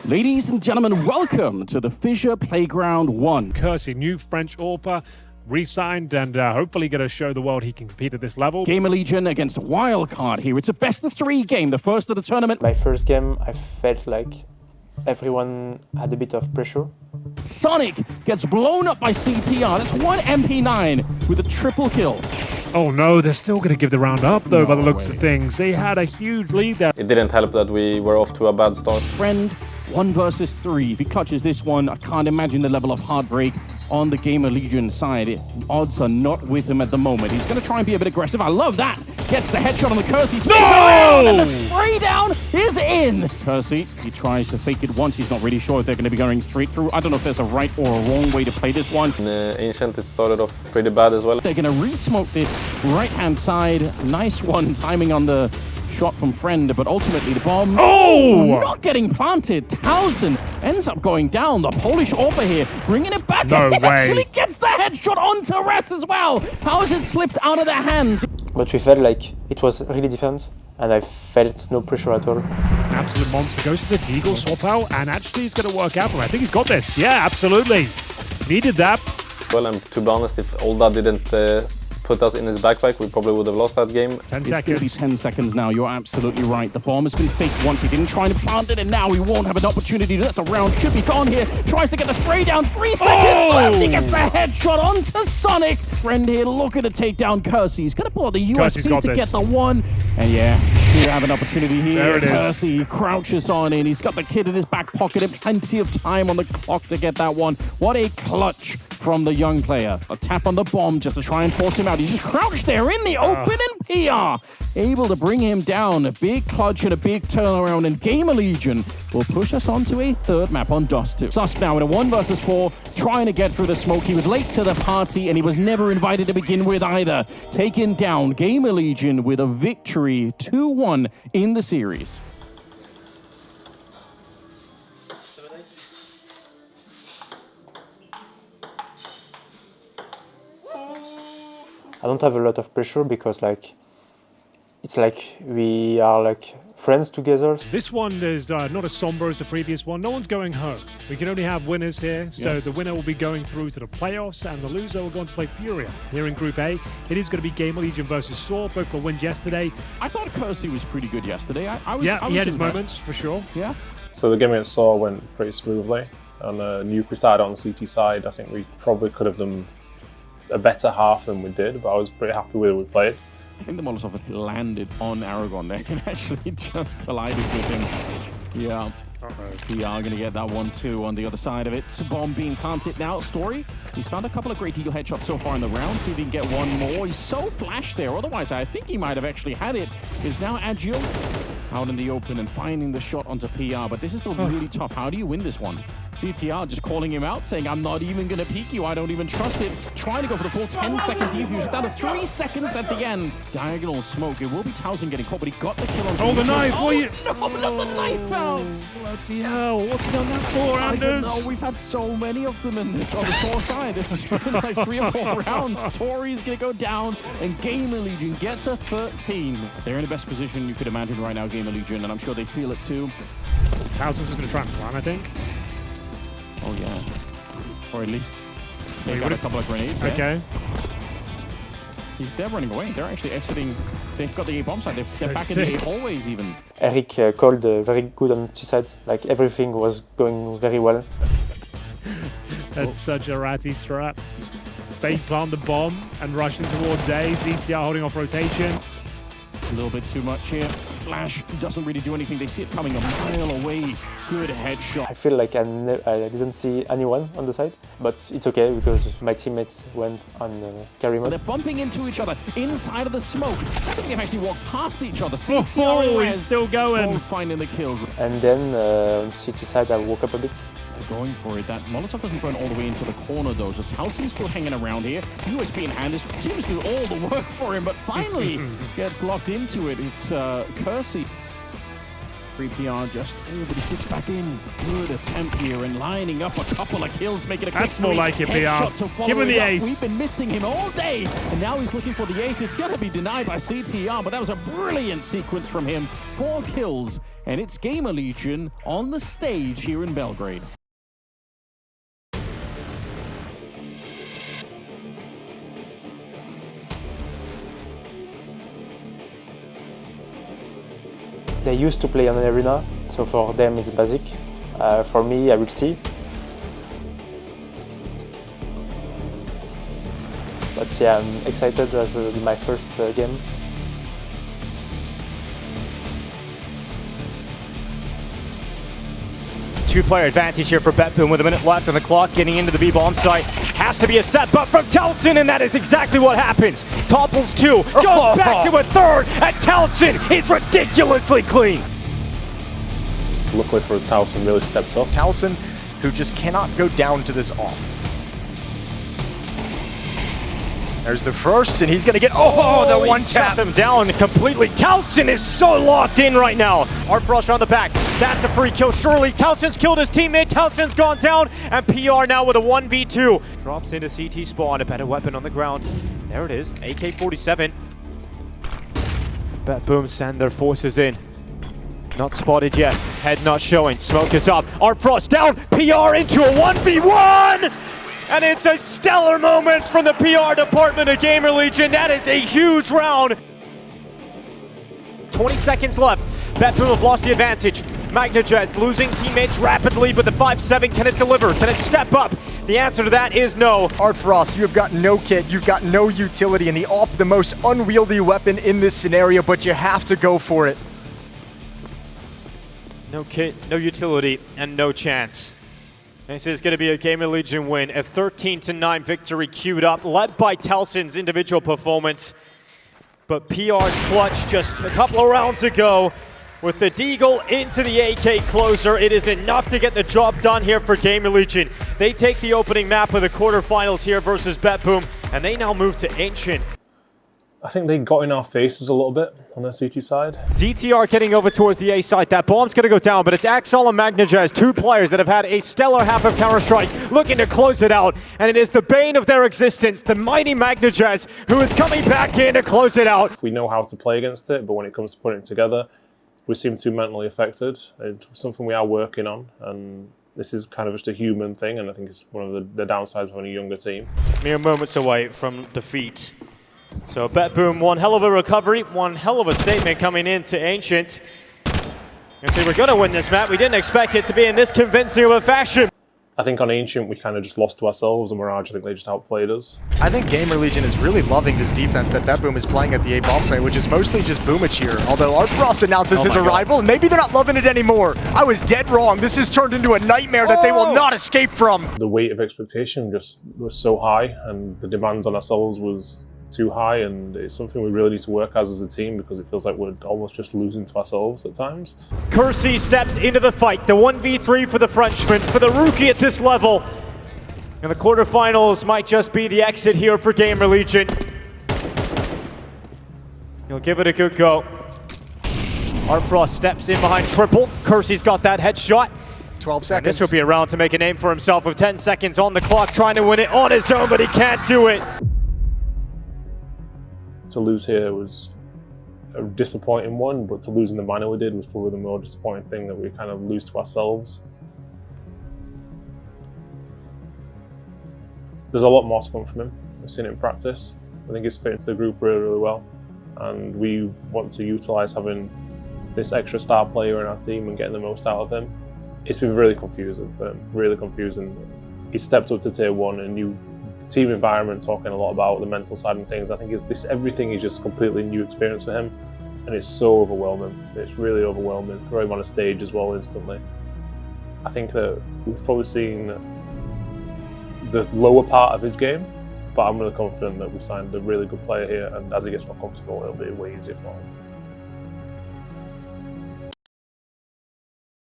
Ladies and gentlemen, welcome to the Fissure Playground 1. Kursy, new French AWPER, re-signed, and hopefully going to show the world he can compete at this level. GamerLegion against Wildcard here. It's a best-of-3 game, the first of the tournament. My first game, I felt like everyone had a bit of pressure. Sonic gets blown up by CTR. That's one MP9 with a triple kill. Oh no, they're still going to give the round up though, by the looks of things. They had a huge lead there. It didn't help that we were off to a bad start. Friend, 1 versus 3. If he clutches this one, I can't imagine the level of heartbreak on the GamerLegion side. Odds are not with him at the moment. He's going to try and be a bit aggressive. I love that. Gets the headshot on the Kursy. Spins around, and the spray down is in. Kursy, he tries to fake it once. He's not really sure if they're going to be going straight through. I don't know if there's a right or a wrong way to play this one. In Ancient, it started off pretty bad as well. They're going to re-smoke this right-hand side. Nice one, timing on the shot from Friend, but ultimately the bomb not getting planted. Towson ends up going down. The Polish AWPER here, bringing it back. No and way. Actually gets the headshot onto Res as well. How has it slipped out of their hands? But we felt like it was really different, and I felt no pressure at all. Absolute monster goes to the Deagle swap out, and actually it's going to work out for him. I think he's got this. Yeah, absolutely. Needed that. Well, and to be honest, if all that didn't put us in his backpack, we probably would have lost that game. 10 It's going to seconds. be 10 seconds now. You're absolutely right. The bomb has been faked once. He didn't try to plant it, and now he won't have an opportunity. That's a round. Should be gone here. Tries to get the spray down. 3 seconds left. He gets the headshot onto Sonic. Friend here looking to take down Kursy. He's going to pull out the Kursy's USP got to this. get the one. And yeah, should have an opportunity here. There it is. Kursy crouches on in. He's got the kid in his back pocket and plenty of time on the clock to get that one. What a clutch from the young player. A tap on the bomb just to try and force him out. He's just crouched there in the open and PR. Able to bring him down. A big clutch and a big turnaround, and GamerLegion will push us onto a third map on Dust 2. Sus now in a 1 versus 4, trying to get through the smoke. He was late to the party, and he was never invited to begin with either. Taken down, GamerLegion with a victory 2-1 in the series. I don't have a lot of pressure because it's like we are friends together. This one is not as somber as the previous one. No one's going home. We can only have winners here. So Yes. the winner will be going through to the playoffs, and the loser will go on to play Furia. Here in Group A, it is going to be GamerLegion versus Saw. Both got wins yesterday. I thought Kursy was pretty good yesterday. I was Yeah, I he was had his impressed. moments, for sure. Yeah. So the game against Saw went pretty smoothly. On the Nuclear side, on the CT side, I think we probably could have done a better half than we did, but I was pretty happy with how we played. I think the Molotov had landed on Aragon there and actually just collided with him. Yeah. We are going to get that one too on the other side of it. Bomb being planted now. Story, he's found a couple of great Deagle headshots so far in the round. See if he can get one more. He's so flashed there. Otherwise, I think he might have actually had it. Is now Agile out in the open and finding the shot onto PR. But this is still really tough. How do you win this one? CTR just calling him out, saying, I'm not even going to peek you. I don't even trust it. Trying to go for the full 10-second defuse. Down to 3 seconds at the end. Diagonal smoke. It will be Towson getting caught, but he got the kill on Oh, the knife! Oh, What are you- no, not the knife out! Bloody hell, what's he done that for, I don't Anders? know. We've had so many of them in this on the Saw side. This was like 3 or 4 rounds. Tori's going to go down, and GamerLegion get to 13. They're in the best position you could imagine right now, GamerLegion, and I'm sure they feel it too. Towson's going to try and plan, I think. Oh, yeah. Or at least they've got a couple of grenades there. Okay. They're running away. They're actually exiting. They've got the A bomb side. They're back in the A hallways even. Eric called very good on T side. Like everything was going very well. That's such a ratty strat. Fake plant the bomb and rushing towards A. CTR holding off rotation. A little bit too much here. Flash doesn't really do anything. They see it coming a mile away. Good headshot. I feel like I didn't see anyone on the side, but it's okay because my teammates went on carry They're mode. bumping into each other inside of the smoke. I think they've actually walked past each other. Oh, CTR and he's Rez still going. both finding the kills. And then on CT side, I woke up a bit. They're going for it. That Molotov doesn't burn all the way into the corner though, so Towson's still hanging around here. USB in hand. His team's doing all the work for him, but finally gets locked into it. It's Kursy. 3PR just, but he sticks back in. Good attempt here and lining up a couple of kills, making a quick That's more like it, headshot PR. to follow Give him the it up. ace. We've been missing him all day, and now he's looking for the ace. It's going to be denied by CTR, but that was a brilliant sequence from him. 4 kills, and it's GamerLegion on the stage here in Belgrade. They used to play on an arena, so for them it's basic. For me, I will see. But yeah, I'm excited as my first game. Two-player advantage here for BetBoom with a minute left on the clock, getting into the B-bomb site. Has to be a step up from Telson, and that is exactly what happens. Topples 2, goes back to a third, and Telson is ridiculously clean. Luckily for us, Towson really stepped up. Telson, who just cannot go down to this AWP. There's the first, and he's gonna get, the one tap. Shut them down completely. Telson is so locked in right now. AWPER on the back. That's a free kill, surely. Telson's killed his teammate. Telson's gone down, and PR now with a 1v2. Drops into CT spawn, a better weapon on the ground. There it is, AK-47. BetBoom send their forces in. Not spotted yet. Head not showing. Smoke is up. AWPER down. PR into a 1v1! And it's a stellar moment from the PR department of GamerLegion. That is a huge round. 20 seconds left. BetBoom have lost the advantage. MagnaJez losing teammates rapidly, but the 5-7, can it deliver? Can it step up? The answer to that is no. AWPER, you have got no kit, you've got no utility, and the AWP, the most unwieldy weapon in this scenario, but you have to go for it. No kit, no utility, and no chance. This is going to be a GamerLegion win. A 13-9 victory queued up, led by Telson's individual performance. But PR's clutch just a couple of rounds ago with the Deagle into the AK closer. It is enough to get the job done here for GamerLegion. They take the opening map of the quarterfinals here versus BetBoom, and they now move to Ancient. I think they got in our faces a little bit on their CT side. ZTR getting over towards the A side. That bomb's going to go down, but it's Axel and MagnaJez, 2 players that have had a stellar half of Counter-Strike, looking to close it out. And it is the bane of their existence, the mighty MagnaJez, who is coming back in to close it out. We know how to play against it, but when it comes to putting it together, we seem too mentally affected. It's something we are working on, and this is kind of just a human thing, and I think it's one of the downsides of a younger team. Mere moments away from defeat. So BetBoom, one hell of a recovery, one hell of a statement coming into Ancient. If they were going to win this map, we didn't expect it to be in this convincing of a fashion. I think on Ancient, we kind of just lost to ourselves, and Mirage, I think they just outplayed us. I think GamerLegion is really loving this defense that BetBoom is playing at the A-bomb site, which is mostly just Boomachir. Although AWPER announces his arrival, and maybe they're not loving it anymore. I was dead wrong. This has turned into a nightmare that they will not escape from. The weight of expectation just was so high, and the demands on ourselves was too high, and it's something we really need to work as a team because it feels like we're almost just losing to ourselves at times. Kursy steps into the fight, the 1v3 for the Frenchman, for the rookie at this level. And the quarterfinals might just be the exit here for GamerLegion. He'll give it a good go. AWPER steps in behind triple. Kursy's got that headshot. 12 seconds. And this will be a round to make a name for himself with 10 seconds on the clock, trying to win it on his own, but he can't do it. To lose here was a disappointing one, but to lose in the manner we did was probably the more disappointing thing, that we kind of lose to ourselves. There's a lot more to come from him. We've seen it in practice. I think he's fit into the group really, really well, and we want to utilise having this extra star player in our team and getting the most out of him. It's been really confusing for him, really confusing. He stepped up to tier 1 and new team environment, talking a lot about the mental side and things. I think everything is just completely new experience for him, and it's so overwhelming. It's really overwhelming. Throw him on a stage as well instantly. I think that we've probably seen the lower part of his game, but I'm really confident that we signed a really good player here, and as he gets more comfortable, it'll be way easier for him.